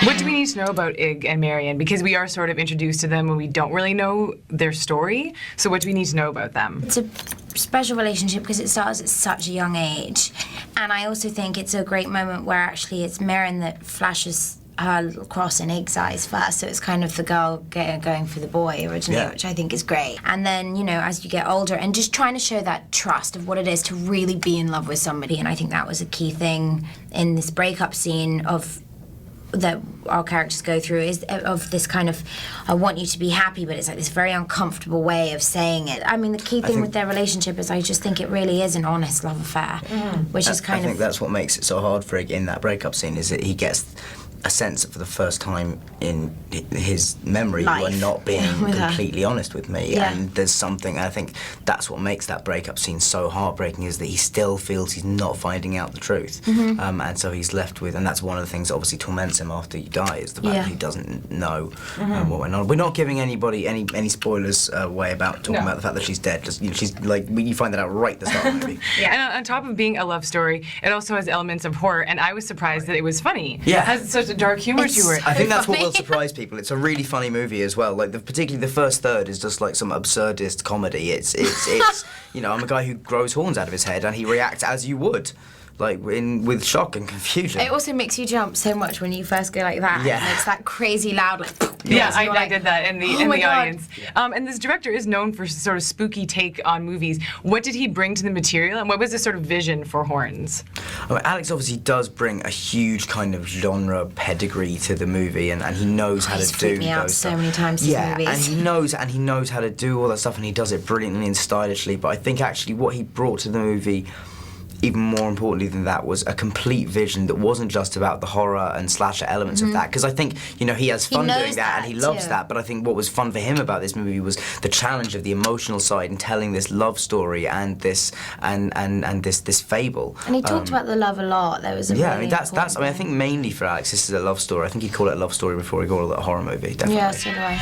What do we need to know about Ig and Marion? Because we are sort of introduced to them when we don't really know their story. So what do we need to know about them? It's a special relationship because it starts at such a young age. And I also think it's a great moment where actually it's Marion that flashes her cross in Ig's eyes first, so it's kind of the girl going for the boy originally, which I think is great. And then, you know, as you get older, and just trying to show that trust of what it is to really be in love with somebody, and I think that was a key thing in this breakup scene of that our characters go through, is of this kind of, I want you to be happy, but it's like this very uncomfortable way of saying it. I mean, the key thing with their relationship is I just think it really is an honest love affair, which is kind of... I think that's what makes it so hard for Ig in that breakup scene, is that he gets a sense that for the first time in his memory, you are not being completely honest with me. And there's something, I think that's what makes that breakup scene so heartbreaking, is that he still feels he's not finding out the truth. And so he's left with, and that's one of the things that obviously torments him after you die, is the fact that he doesn't know what went on. We're not giving anybody any spoilers away about talking about the fact that she's dead. Just, you know, she's like, you find that out right at the start of the movie. And on top of being a love story, it also has elements of horror, and I was surprised that it was funny. Yeah. It has such a dark humor to it. I think that's what will surprise people. It's a really funny movie as well. Like, particularly the first third is just like some absurdist comedy. It's you know, I'm a guy who grows horns out of his head, and he reacts as you would, like with shock and confusion. It also makes you jump so much when you first go like that. Yeah. It makes that crazy loud, like... I did that in the audience. And this director is known for sort of spooky take on movies. What did he bring to the material, and what was his sort of vision for Horns? I mean, Alex obviously does bring a huge kind of genre pedigree to the movie, and he knows how to do freaked me out those so stuff. many times. Movies. and he knows how to do all that stuff, and he does it brilliantly and stylishly. But I think actually what he brought to the movie, even more importantly than that, was a complete vision that wasn't just about the horror and slasher elements of that. Because I think, you know, he has fun doing that and he loves that. But I think what was fun for him about this movie was the challenge of the emotional side and telling this love story and this and this fable. And he talked about the love a lot. There was a I mean that's I mean I think mainly for Alex this is a love story. I think he'd call it a love story before he called it a horror movie. Definitely. Yeah, so do I.